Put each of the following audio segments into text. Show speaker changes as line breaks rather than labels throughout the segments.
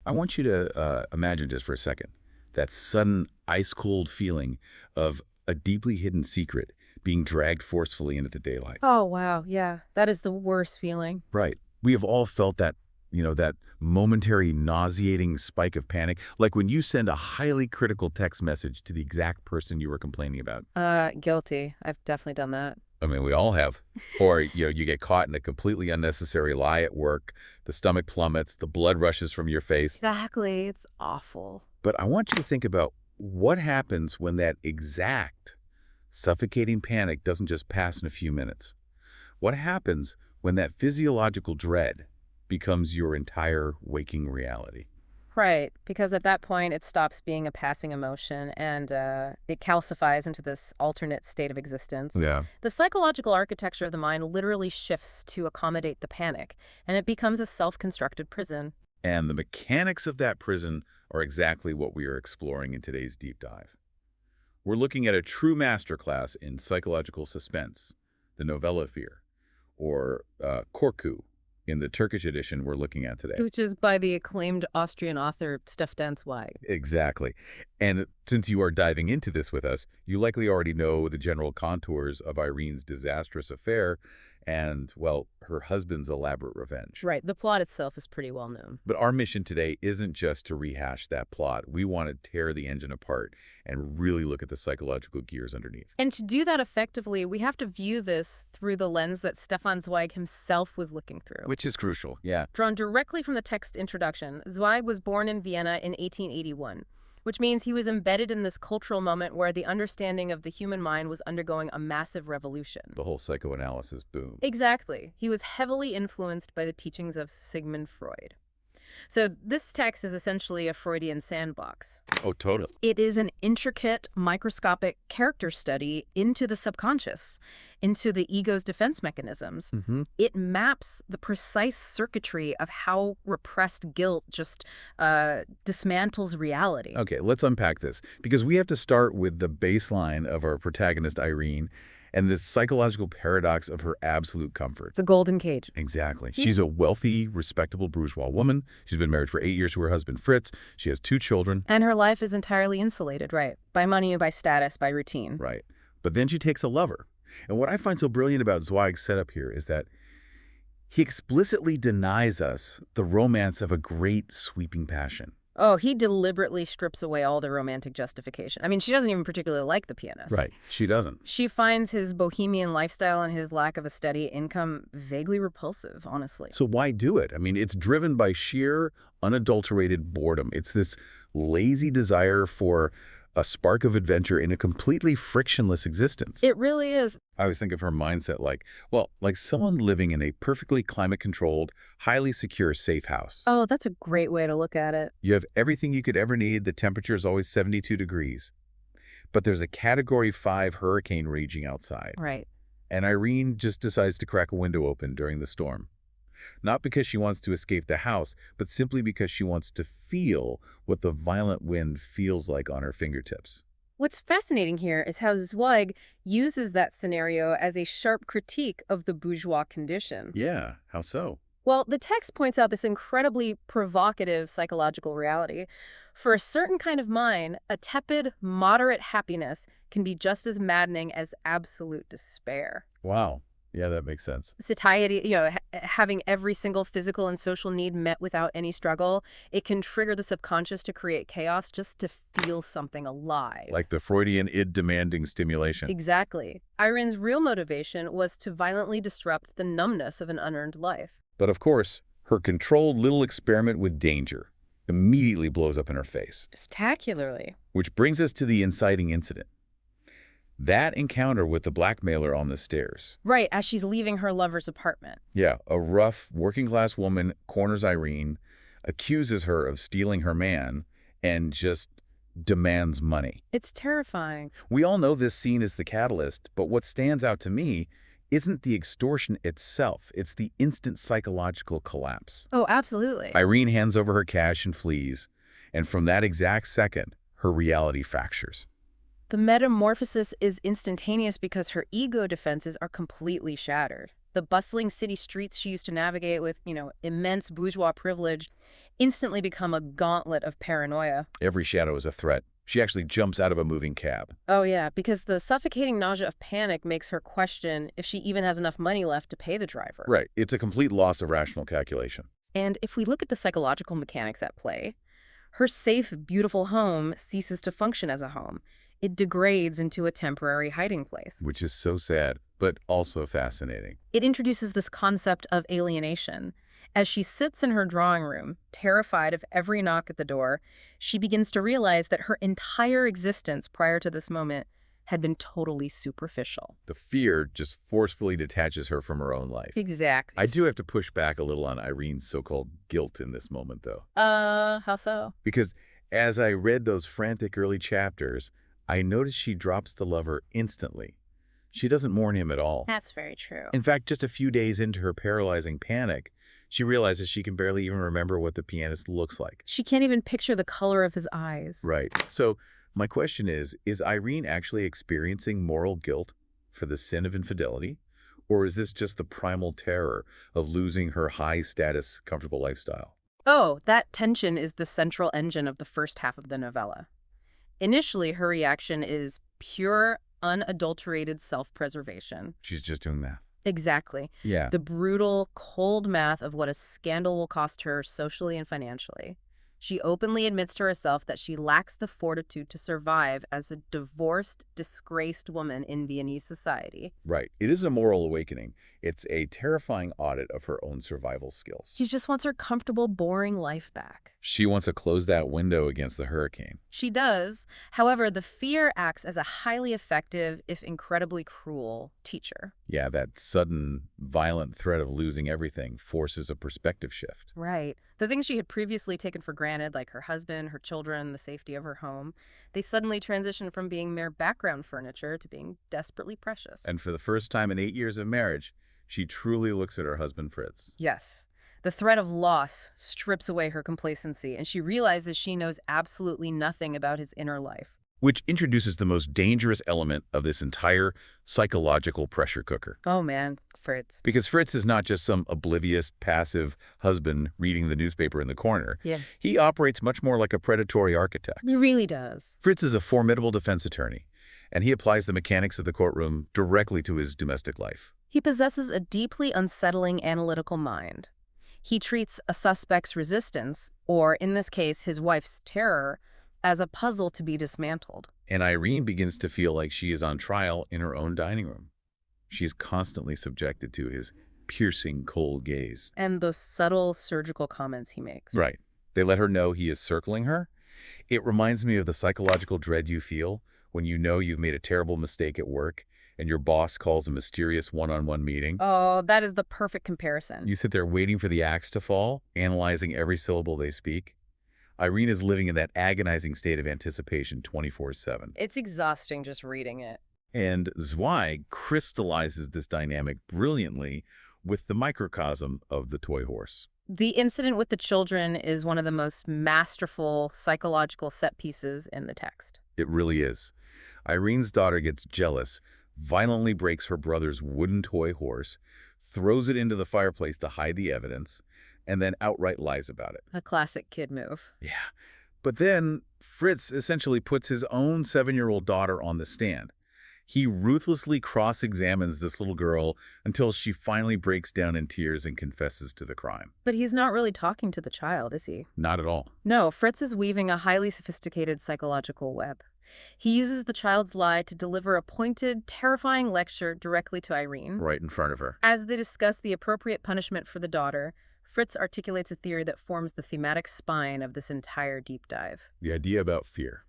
I want you to imagine just for a second that sudden ice-cold feeling of a deeply hidden secret being dragged forcefully into the daylight.
Oh, wow. Yeah, that is the worst feeling.
Right. We have all felt that, that momentary nauseating spike of panic, like when you send a highly critical text message to the exact person you were complaining about.
Guilty. I've definitely done that.
I mean, we all have. Or, you get caught in a completely unnecessary lie at work, the stomach plummets, the blood rushes from your face.
Exactly. It's awful.
But I want you to think about what happens when that exact suffocating panic doesn't just pass in a few minutes. What happens when that physiological dread becomes your entire waking reality?
Right, because at that point it stops being a passing emotion and it calcifies into this alternate state of existence.
Yeah.
The psychological architecture of the mind literally shifts to accommodate the panic, and it becomes a self-constructed prison.
And the mechanics of that prison are exactly what we are exploring in today's deep dive. We're looking at a true masterclass in psychological suspense, the novella fear, or korku, in the Turkish edition we're looking at today.
Which is by the acclaimed Austrian author Stefan Zweig.
Exactly. And since you are diving into this with us, you likely already know the general contours of Irene's disastrous affair and, well, her husband's elaborate revenge.
Right, the plot itself is pretty well known.
But our mission today isn't just to rehash that plot. We want to tear the engine apart and really look at the psychological gears underneath.
And to do that effectively, we have to view this through the lens that Stefan Zweig himself was looking through.
Which is crucial, yeah.
Drawn directly from the text introduction, Zweig was born in Vienna in 1881, which means he was embedded in this cultural moment where the understanding of the human mind was undergoing a massive revolution.
The whole psychoanalysis boom.
Exactly. He was heavily influenced by the teachings of Sigmund Freud. So this text is essentially a Freudian sandbox.
Oh, totally.
It is an intricate, microscopic character study into the subconscious, into the ego's defense mechanisms. It maps the precise circuitry of how repressed guilt just dismantles reality.
Okay, let's unpack this, because we have to start with the baseline of our protagonist, Irene, and this psychological paradox of her absolute comfort.
The golden cage.
Exactly. She's a wealthy, respectable bourgeois woman. She's been married for 8 years to her husband, Fritz. She has 2 children.
And her life is entirely insulated, right? By money, by status, by routine.
Right. But then she takes a lover. And what I find so brilliant about Zweig's setup here is that he explicitly denies us the romance of a great, sweeping passion.
Oh, he deliberately strips away all the romantic justification. I mean, she doesn't even particularly like the pianist.
Right. She doesn't.
She finds his bohemian lifestyle and his lack of a steady income vaguely repulsive, honestly.
So why do it? I mean, it's driven by sheer, unadulterated boredom. It's this lazy desire for a spark of adventure in a completely frictionless existence.
It really is.
I always think of her mindset like someone living in a perfectly climate-controlled, highly secure, safe house.
Oh, that's a great way to look at it.
You have everything you could ever need. The temperature is always 72 degrees. But there's a Category 5 hurricane raging outside.
Right.
And Irene just decides to crack a window open during the storm. Not because she wants to escape the house, but simply because she wants to feel what the violent wind feels like on her fingertips.
What's fascinating here is how Zweig uses that scenario as a sharp critique of the bourgeois condition.
Yeah, how so?
Well, the text points out this incredibly provocative psychological reality. For a certain kind of mind, a tepid, moderate happiness can be just as maddening as absolute despair.
Wow. Yeah, that makes sense.
Satiety, having every single physical and social need met without any struggle, it can trigger the subconscious to create chaos just to feel something alive.
Like the Freudian id-demanding stimulation.
Exactly. Irene's real motivation was to violently disrupt the numbness of an unearned life.
But of course, her controlled little experiment with danger immediately blows up in her face.
Spectacularly.
Which brings us to the inciting incident. That encounter with the blackmailer on the stairs.
Right, as she's leaving her lover's apartment.
Yeah, a rough, working-class woman corners Irene, accuses her of stealing her man, and just demands money.
It's terrifying.
We all know this scene is the catalyst, but what stands out to me isn't the extortion itself. It's the instant psychological collapse.
Oh, absolutely.
Irene hands over her cash and flees, and from that exact second, her reality fractures.
The metamorphosis is instantaneous because her ego defenses are completely shattered. The bustling city streets she used to navigate with, immense bourgeois privilege, instantly become a gauntlet of paranoia.
Every shadow is a threat. She actually jumps out of a moving cab.
Oh yeah, because the suffocating nausea of panic makes her question if she even has enough money left to pay the driver.
Right. It's a complete loss of rational calculation.
And if we look at the psychological mechanics at play, her safe, beautiful home ceases to function as a home. It degrades into a temporary hiding place.
Which is so sad, but also fascinating.
It introduces this concept of alienation. As she sits in her drawing room, terrified of every knock at the door, she begins to realize that her entire existence prior to this moment had been totally superficial.
The fear just forcefully detaches her from her own life.
Exactly.
I do have to push back a little on Irene's so-called guilt in this moment, though.
How so?
Because as I read those frantic early chapters, I noticed she drops the lover instantly. She doesn't mourn him at all.
That's very true.
In fact, just a few days into her paralyzing panic, she realizes she can barely even remember what the pianist looks like.
She can't even picture the color of his eyes.
Right. So my question is Irene actually experiencing moral guilt for the sin of infidelity? Or is this just the primal terror of losing her high-status, comfortable lifestyle?
Oh, that tension is the central engine of the first half of the novella. Initially, her reaction is pure, unadulterated self-preservation.
She's just doing that.
Exactly.
Yeah.
The brutal, cold math of what a scandal will cost her socially and financially. She openly admits to herself that she lacks the fortitude to survive as a divorced, disgraced woman in Viennese society.
Right. It isn't a moral awakening. It's a terrifying audit of her own survival skills.
She just wants her comfortable, boring life back.
She wants to close that window against the hurricane.
She does. However, the fear acts as a highly effective, if incredibly cruel, teacher.
Yeah, that sudden, violent threat of losing everything forces a perspective shift.
Right. The things she had previously taken for granted, like her husband, her children, the safety of her home, they suddenly transition from being mere background furniture to being desperately precious.
And for the first time in 8 years of marriage, she truly looks at her husband, Fritz.
Yes. The threat of loss strips away her complacency, and she realizes she knows absolutely nothing about his inner life.
Which introduces the most dangerous element of this entire psychological pressure cooker.
Oh man, Fritz.
Because Fritz is not just some oblivious, passive husband reading the newspaper in the corner.
Yeah.
He operates much more like a predatory architect.
He really does.
Fritz is a formidable defense attorney, and he applies the mechanics of the courtroom directly to his domestic life.
He possesses a deeply unsettling analytical mind. He treats a suspect's resistance, or in this case, his wife's terror, as a puzzle to be dismantled.
And Irene begins to feel like she is on trial in her own dining room. She's constantly subjected to his piercing, cold gaze.
And those subtle surgical comments he makes.
Right. They let her know he is circling her. It reminds me of the psychological dread you feel when you know you've made a terrible mistake at work and your boss calls a mysterious one-on-one meeting.
Oh, that is the perfect comparison.
You sit there waiting for the axe to fall, analyzing every syllable they speak. Irene is living in that agonizing state of anticipation 24/7.
It's exhausting just reading it.
And Zweig crystallizes this dynamic brilliantly with the microcosm of the toy horse.
The incident with the children is one of the most masterful psychological set pieces in the text.
It really is. Irene's daughter gets jealous, violently breaks her brother's wooden toy horse, throws it into the fireplace to hide the evidence, and then outright lies about it.
A classic kid move.
Yeah. But then Fritz essentially puts his own 7-year-old daughter on the stand. He ruthlessly cross-examines this little girl until she finally breaks down in tears and confesses to the crime.
But he's not really talking to the child, is he?
Not at all.
No, Fritz is weaving a highly sophisticated psychological web. He uses the child's lie to deliver a pointed, terrifying lecture directly to Irene.
Right in front of her.
As they discuss the appropriate punishment for the daughter, Fritz articulates a theory that forms the thematic spine of this entire deep dive.
The idea about fear.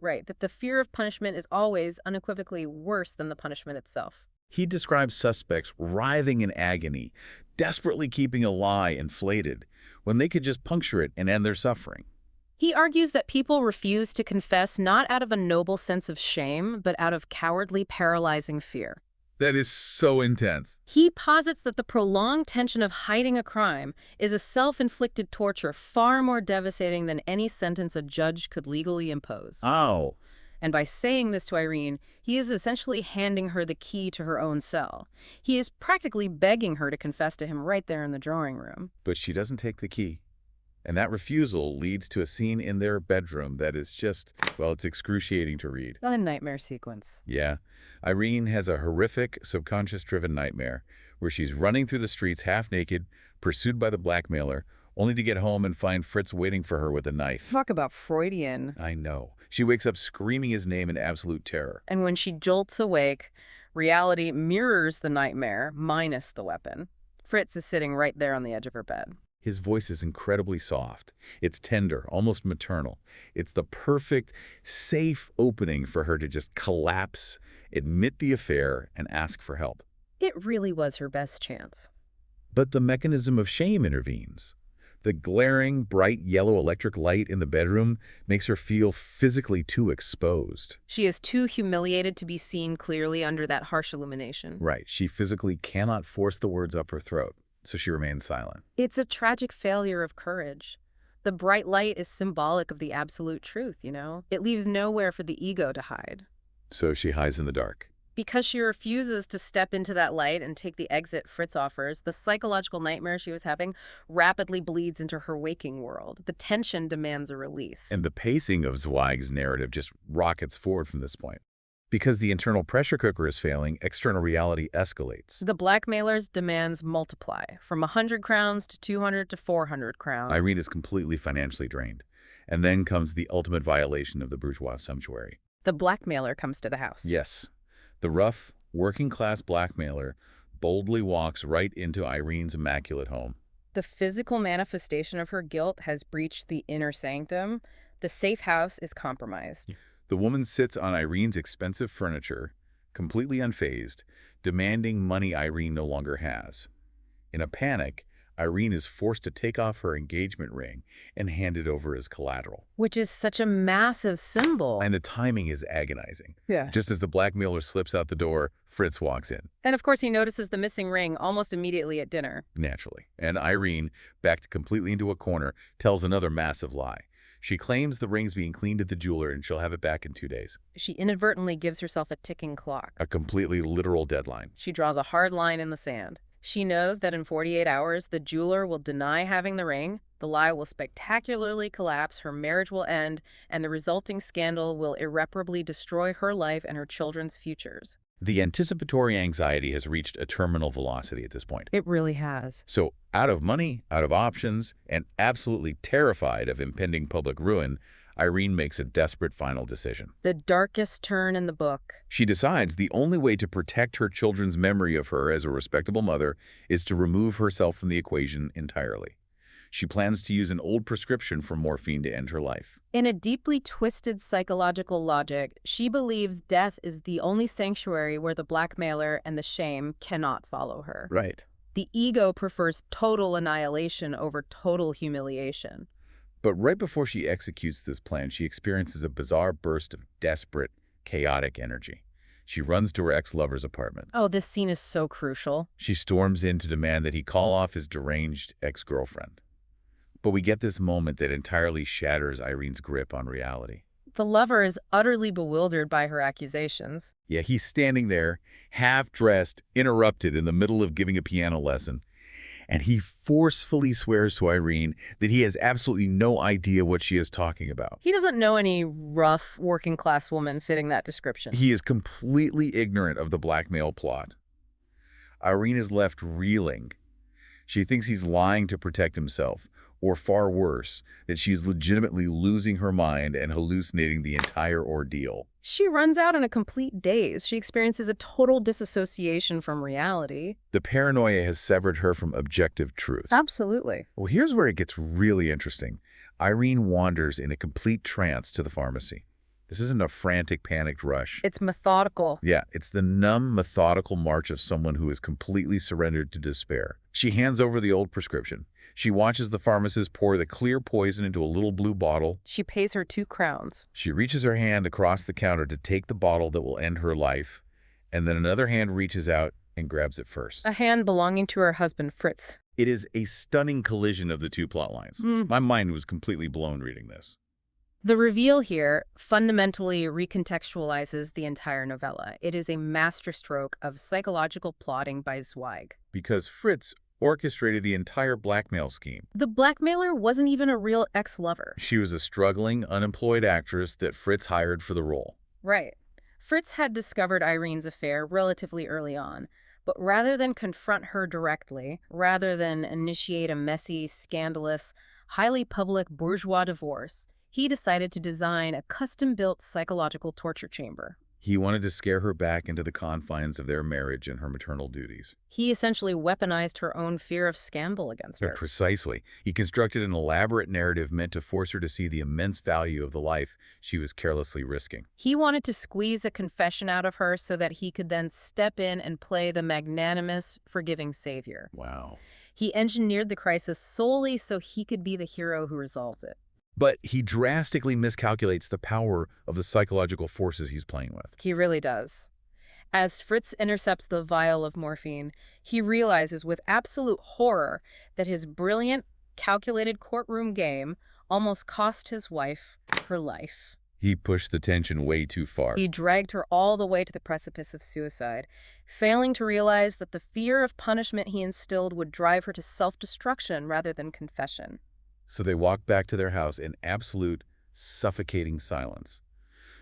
Right, that the fear of punishment is always unequivocally worse than the punishment itself.
He describes suspects writhing in agony, desperately keeping a lie inflated, when they could just puncture it and end their suffering.
He argues that people refuse to confess not out of a noble sense of shame, but out of cowardly, paralyzing fear.
That is so intense.
He posits that the prolonged tension of hiding a crime is a self-inflicted torture far more devastating than any sentence a judge could legally impose.
Oh.
And by saying this to Irene, he is essentially handing her the key to her own cell. He is practically begging her to confess to him right there in the drawing room.
But she doesn't take the key. And that refusal leads to a scene in their bedroom that is just, well, it's excruciating to read.
A nightmare sequence.
Yeah. Irene has a horrific, subconscious-driven nightmare where she's running through the streets half-naked, pursued by the blackmailer, only to get home and find Fritz waiting for her with a knife.
Talk about Freudian.
I know. She wakes up screaming his name in absolute terror.
And when she jolts awake, reality mirrors the nightmare, minus the weapon. Fritz is sitting right there on the edge of her bed.
His voice is incredibly soft. It's tender, almost maternal. It's the perfect, safe opening for her to just collapse, admit the affair, and ask for help.
It really was her best chance.
But the mechanism of shame intervenes. The glaring, bright yellow electric light in the bedroom makes her feel physically too exposed.
She is too humiliated to be seen clearly under that harsh illumination.
Right. She physically cannot force the words up her throat, so she remains silent.
It's a tragic failure of courage. The bright light is symbolic of the absolute truth, you know? It leaves nowhere for the ego to hide.
So she hides in the dark.
Because she refuses to step into that light and take the exit Fritz offers, the psychological nightmare she was having rapidly bleeds into her waking world. The tension demands a release.
And the pacing of Zweig's narrative just rockets forward from this point. Because the internal pressure cooker is failing, external reality escalates.
The blackmailer's demands multiply, from 100 crowns to 200 to 400 crowns.
Irene is completely financially drained. And then comes the ultimate violation of the bourgeois sumptuary.
The blackmailer comes to the house.
Yes. The rough, working-class blackmailer boldly walks right into Irene's immaculate home.
The physical manifestation of her guilt has breached the inner sanctum. The safe house is compromised.
The woman sits on Irene's expensive furniture, completely unfazed, demanding money Irene no longer has. In a panic, Irene is forced to take off her engagement ring and hand it over as collateral.
Which is such a massive symbol.
And the timing is agonizing.
Yeah.
Just as the blackmailer slips out the door, Fritz walks in.
And of course he notices the missing ring almost immediately at dinner.
Naturally. And Irene, backed completely into a corner, tells another massive lie. She claims the ring's being cleaned at the jeweler and she'll have it back in 2 days.
She inadvertently gives herself a ticking clock.
A completely literal deadline.
She draws a hard line in the sand. She knows that in 48 hours, the jeweler will deny having the ring, the lie will spectacularly collapse, her marriage will end, and the resulting scandal will irreparably destroy her life and her children's futures.
The anticipatory anxiety has reached a terminal velocity at this point.
It really has.
So, out of money, out of options, and absolutely terrified of impending public ruin, Irene makes a desperate final decision.
The darkest turn in the book.
She decides the only way to protect her children's memory of her as a respectable mother is to remove herself from the equation entirely. She plans to use an old prescription for morphine to end her life.
In a deeply twisted psychological logic, she believes death is the only sanctuary where the blackmailer and the shame cannot follow her.
Right.
The ego prefers total annihilation over total humiliation.
But right before she executes this plan, she experiences a bizarre burst of desperate, chaotic energy. She runs to her ex-lover's apartment.
Oh, this scene is so crucial.
She storms in to demand that he call off his deranged ex-girlfriend. But we get this moment that entirely shatters Irene's grip on reality.
The lover is utterly bewildered by her accusations.
Yeah, he's standing there, half-dressed, interrupted in the middle of giving a piano lesson. And he forcefully swears to Irene that he has absolutely no idea what she is talking about.
He doesn't know any rough, working-class woman fitting that description.
He is completely ignorant of the blackmail plot. Irene is left reeling. She thinks he's lying to protect himself, or far worse, that she's legitimately losing her mind and hallucinating the entire ordeal.
She runs out in a complete daze. She experiences a total disassociation from reality.
The paranoia has severed her from objective truth.
Absolutely.
Well, here's where it gets really interesting. Irene wanders in a complete trance to the pharmacy. This isn't a frantic, panicked rush.
It's methodical.
Yeah, it's the numb, methodical march of someone who is completely surrendered to despair. She hands over the old prescription. She watches the pharmacist pour the clear poison into a little blue bottle.
She pays her 2 crowns.
She reaches her hand across the counter to take the bottle that will end her life, and then another hand reaches out and grabs it first.
A hand belonging to her husband, Fritz.
It is a stunning collision of the two plot lines. My mind was completely blown reading this.
The reveal here fundamentally recontextualizes the entire novella. It is a masterstroke of psychological plotting by Zweig.
Because Fritz orchestrated the entire blackmail scheme.
The blackmailer wasn't even a real ex-lover.
She was a struggling, unemployed actress that Fritz hired for the role.
Right. Fritz had discovered Irene's affair relatively early on, but rather than confront her directly, rather than initiate a messy, scandalous, highly public bourgeois divorce, he decided to design a custom-built psychological torture chamber.
He wanted to scare her back into the confines of their marriage and her maternal duties.
He essentially weaponized her own fear of scandal against her.
Precisely. He constructed an elaborate narrative meant to force her to see the immense value of the life she was carelessly risking.
He wanted to squeeze a confession out of her so that he could then step in and play the magnanimous, forgiving savior.
Wow.
He engineered the crisis solely so he could be the hero who resolves it.
But he drastically miscalculates the power of the psychological forces he's playing with.
He really does. As Fritz intercepts the vial of morphine, he realizes with absolute horror that his brilliant, calculated courtroom game almost cost his wife her life.
He pushed the tension way too far.
He dragged her all the way to the precipice of suicide, failing to realize that the fear of punishment he instilled would drive her to self-destruction rather than confession.
So they walk back to their house in absolute, suffocating silence.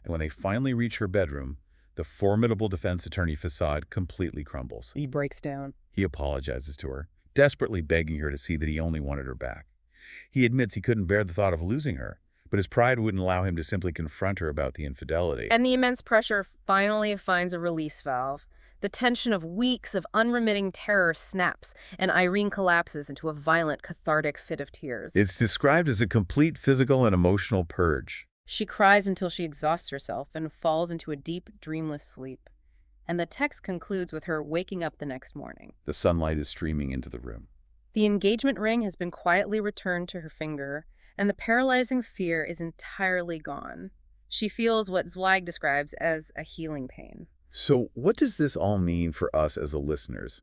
And when they finally reach her bedroom, the formidable defense attorney facade completely crumbles.
He breaks down.
He apologizes to her, desperately begging her to see that he only wanted her back. He admits he couldn't bear the thought of losing her, but his pride wouldn't allow him to simply confront her about the infidelity.
And the immense pressure finally finds a release valve. The tension of weeks of unremitting terror snaps, and Irene collapses into a violent, cathartic fit of tears.
It's described as a complete physical and emotional purge.
She cries until she exhausts herself and falls into a deep, dreamless sleep. And the text concludes with her waking up the next morning.
The sunlight is streaming into the room.
The engagement ring has been quietly returned to her finger, and the paralyzing fear is entirely gone. She feels what Zweig describes as a healing pain.
So what does this all mean for us as the listeners?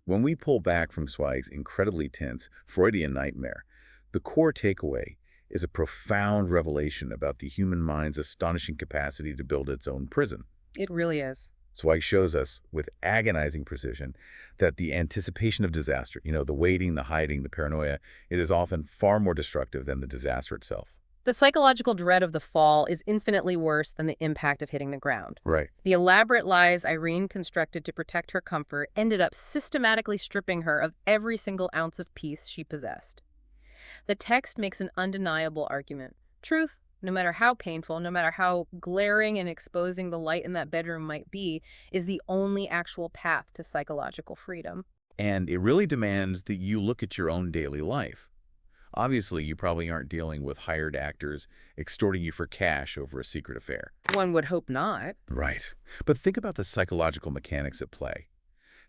When we pull back from Zweig's incredibly tense Freudian nightmare, the core takeaway is a profound revelation about the human mind's astonishing capacity to build its own prison.
It really is.
Zweig shows us with agonizing precision that the anticipation of disaster, the waiting, the hiding, the paranoia, it is often far more destructive than the disaster itself.
The psychological dread of the fall is infinitely worse than the impact of hitting the ground.
Right.
The elaborate lies Irene constructed to protect her comfort ended up systematically stripping her of every single ounce of peace she possessed. The text makes an undeniable argument. Truth, no matter how painful, no matter how glaring and exposing the light in that bedroom might be, is the only actual path to psychological freedom.
And it really demands that you look at your own daily life. Obviously, you probably aren't dealing with hired actors extorting you for cash over a secret affair.
One would hope not.
Right. But think about the psychological mechanics at play.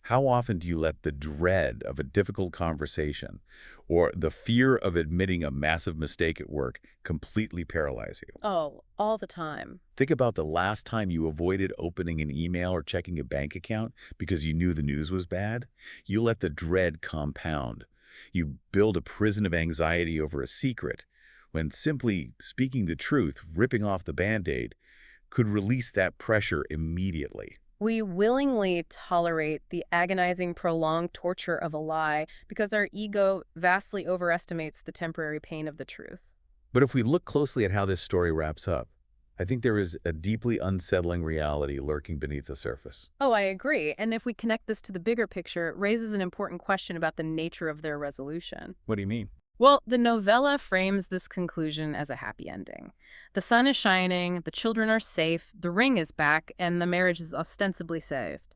How often do you let the dread of a difficult conversation or the fear of admitting a massive mistake at work completely paralyze you?
Oh, all the time.
Think about the last time you avoided opening an email or checking a bank account because you knew the news was bad. You let the dread compound. You build a prison of anxiety over a secret when simply speaking the truth, ripping off the Band-Aid, could release that pressure immediately.
We willingly tolerate the agonizing, prolonged torture of a lie because our ego vastly overestimates the temporary pain of the truth.
But if we look closely at how this story wraps up, I think there is a deeply unsettling reality lurking beneath the surface.
Oh, I agree. And if we connect this to the bigger picture, it raises an important question about the nature of their resolution.
What do you mean?
Well, the novella frames this conclusion as a happy ending. The sun is shining, the children are safe, the ring is back, and the marriage is ostensibly saved.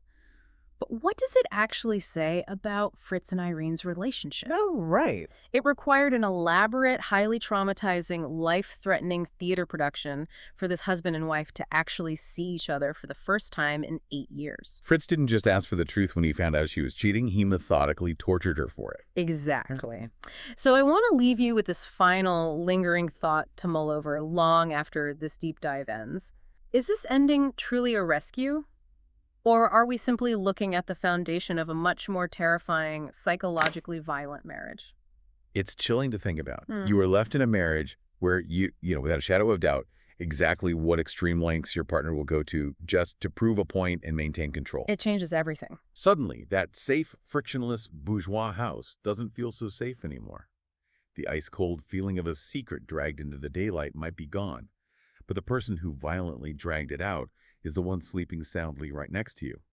But what does it actually say about Fritz and Irene's relationship?
Oh, right.
It required an elaborate, highly traumatizing, life-threatening theater production for this husband and wife to actually see each other for the first time in 8 years.
Fritz didn't just ask for the truth when he found out she was cheating. He methodically tortured her for it.
Exactly. So I want to leave you with this final lingering thought to mull over long after this deep dive ends. Is this ending truly a rescue? Or are we simply looking at the foundation of a much more terrifying, psychologically violent marriage?
It's chilling to think about. You were left in a marriage where without a shadow of doubt, exactly what extreme lengths your partner will go to just to prove a point and maintain control.
It changes everything.
Suddenly, that safe, frictionless bourgeois house doesn't feel so safe anymore. The ice-cold feeling of a secret dragged into the daylight might be gone, but the person who violently dragged it out is the one sleeping soundly right next to you.